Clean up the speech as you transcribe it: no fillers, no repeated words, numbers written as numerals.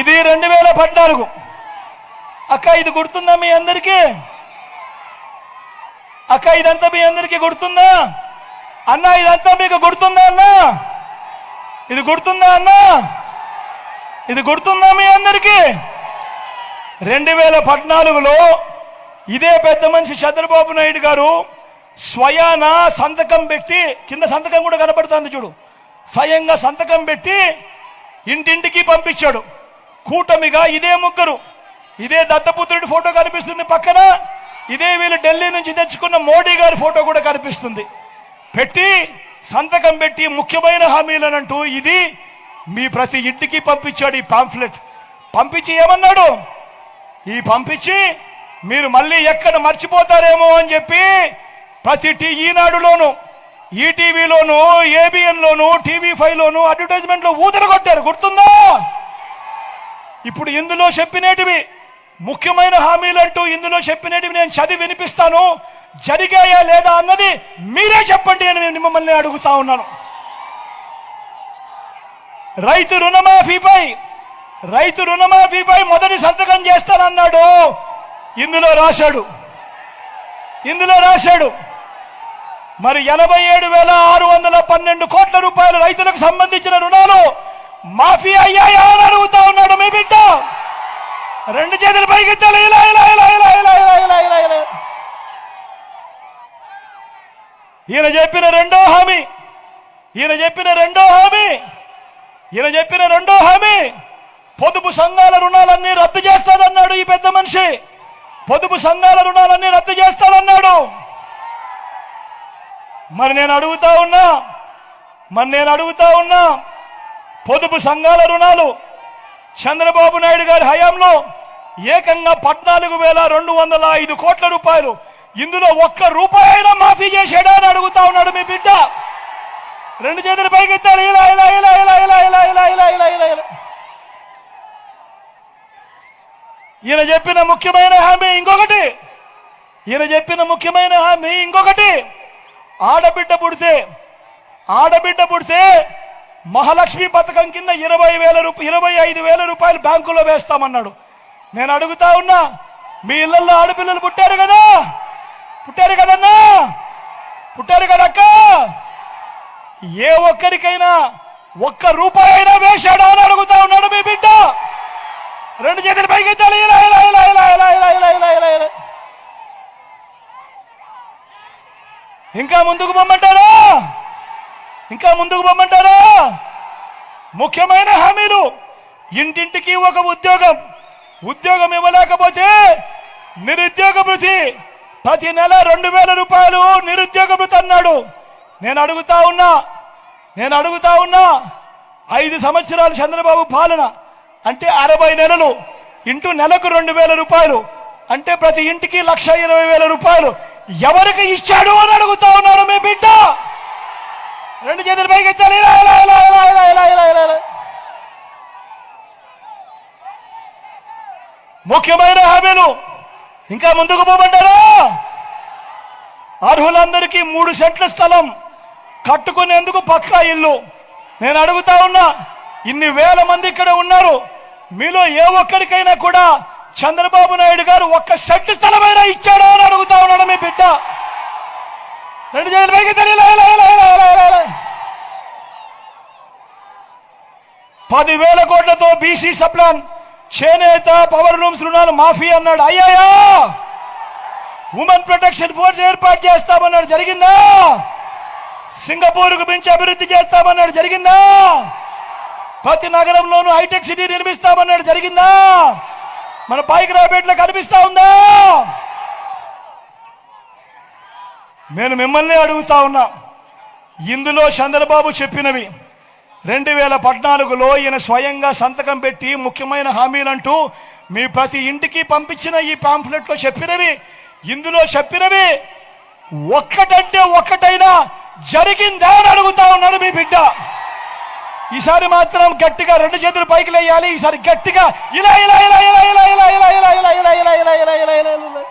ఇది 2014. అక్క ఇది గుర్తుందా మీ అందరికీ? అక్క ఇదంతా మీ అందరికీ గుర్తుందా? అన్న ఇదంతా మీకు గుర్తుందా? అన్న ఇది గుర్తుందా? అన్న ఇది గుర్తుందా మీ అందరికీ? 2014లో ఇదే పెద్ద మనిషి చంద్రబాబు నాయుడు గారు స్వయాన సంతకం పెట్టి, కింద సంతకం కూడా కనపడుతుంది చూడు, స్వయంగా సంతకం పెట్టి ఇంటింటికి పంపించాడు. కూటమిగా ఇదే ముగ్గురు, ఇదే దత్తపుత్రుడి ఫోటో కనిపిస్తుంది పక్కన, ఇదే వీళ్ళు ఢిల్లీ నుంచి తెచ్చుకున్న మోడీ గారి ఫోటో కూడా కనిపిస్తుంది. పెట్టి సంతకం పెట్టి ముఖ్యమైన హామీలనంటూ ఇది మీ ప్రతి ఇంటికి పంపించాడు. ఈ పాంఫ్లెట్ పంపించి ఏమన్నాడు? ఈ పంపించి మీరు మళ్ళీ ఎక్కడ మర్చిపోతారేమో అని చెప్పి ప్రతి ఈనాడులోను, ఈటీవీలోను, ఏబిఎన్లోను, TV5లోను అడ్వర్టైజ్మెంట్లో ఊదరగొట్టారు. గుర్తుందా? ఇప్పుడు ఇందులో చెప్పినటివి ముఖ్యమైన హామీలంటూ ఇందులో చెప్పినటివి నేను చదివి వినిపిస్తాను. జరిగాయా లేదా అన్నది మీరే చెప్పండి అని నేను మిమ్మల్ని అడుగుతా ఉన్నాను. రైతు రుణమాఫీపై మొదటి సంతకం చేస్తానన్నాడు. ఇందులో రాశాడు. మరి 87,612 కోట్ల రూపాయలు రైతులకు సంబంధించిన రుణాలు మాఫీ అయ్యాయా అని అడుగుతా ఉన్నాడు మీ బిడ్డ. రెండు చేతులు పైకెత్తాలి. ఈయన చెప్పిన రెండో హామీ పొదుపు సంఘాల రుణాలన్నీ రద్దు చేస్తానన్నాడు ఈ పెద్ద మనిషి. పొదుపు సంఘాల రుణాలన్నీ రద్దు చేస్తానన్నాడు. మరి నేను అడుగుతా ఉన్నా పొదుపు సంఘాల రుణాలు చంద్రబాబు నాయుడు గారి హయాంలో ఏకంగా 14,205 కోట్ల రూపాయలు, ఇందులో ఒక్క రూపాయి అయినా మాఫీ చేశాడా అని అడుగుతా ఉన్నాడు మీ బిడ్డ. రెండు చేతులు పైకెత్తాడు. ఈయన చెప్పిన ముఖ్యమైన హామీ ఇంకొకటి, ఆడబిడ్డ పుడితే మహాలక్ష్మి పథకం కింద 25,000 రూపాయలు బ్యాంకులో వేస్తామన్నాడు. నేను అడుగుతా ఉన్నా, మీ ఇళ్లలో ఆడపిల్లలు పుట్టారు కదక్క, ఏ ఒక్కరికైనా ఒక్క రూపాయి అయినా వేశాడా అని అడుగుతా ఉన్నాడు మీ బిడ్డ. రెండు చేతులు పైకెత్తాలి. ఇంకా ముందుకు పొమ్మంటారా? ముఖ్యమైన హామీలు, ఇంటింటికి ఒక ఉద్యోగం ఇవ్వలేకపోతే నిరుద్యోగ భృతి, ప్రతి నెల 2,000 రూపాయలు నిరుద్యోగ భృతి అన్నాడు. నేను అడుగుతా ఉన్నా 5 సంవత్సరాలు చంద్రబాబు పాలన అంటే 60 నెలలు ఇంటూ నెలకు 2,000 రూపాయలు అంటే ప్రతి ఇంటికి 1,20,000 రూపాయలు ఎవరికి ఇచ్చాడు అని అడుగుతా ఉన్నాడు మీ బిడ్డ. రెండు చేతులు పైకెత్తాలి. ముఖ్యమైన హామీలు. ఇంకా ముందుకు పోమంటారా? అర్హులందరికీ 3 సెంట్ల స్థలం కట్టుకునేందుకు పక్కా ఇల్లు. నేను అడుగుతా ఉన్నా, ఇన్ని వేల మంది ఇక్కడ ఉన్నారు, మీలో ఏ ఒక్కరికైనా కూడా చంద్రబాబు నాయుడు గారు 1 సెంటు స్థలమైనా ఇచ్చాడో అని అడుగుతా ఉన్నాడు మీ బిడ్డ. రెండు చేతులు పైకి 10,000 కోట్లతో బీసీ సప్లాన్, చేనేత, పవర్ లూమ్స్ రుణాలు మాఫీ అన్నాడు. అయ్యాయా? ఉమెన్ ప్రొటెక్షన్ ఫోర్స్ ఏర్పాటు చేస్తామన్నాడు. జరిగిందా? సింగపూర్కు మించి అభివృద్ధి చేస్తామన్నాడు. జరిగిందా? ప్రతి నగరంలోనూ హైటెక్ సిటీ నిర్మిస్తామన్నాడు. జరిగిందా? మన పాయిగ్రాపేటలో కనిపిస్తా ఉందా? నేను మిమ్మల్ని అడుగుతా ఉన్నా, ఇందులో చంద్రబాబు చెప్పినవి 2014లో ఈయన స్వయంగా సంతకం పెట్టి ముఖ్యమైన హామీలంటూ మీ ప్రతి ఇంటికి పంపించిన ఈ పాంఫ్లెట్లో ఇందులో చెప్పినవి ఒక్కటంటే ఒక్కటైనా జరిగిందా అని అడుగుతా ఉన్నాడు మీ బిడ్డ. ఈసారి మాత్రం గట్టిగా రెండు చేతులు పైకి లేయాలి. ఈసారి గట్టిగా ఇలా ఇలా ఇలా ఇలా ఇలా ఇలా ఇలా ఇలా ఇలా ఇలా ఇలా ఇలా ఇలా ఇలా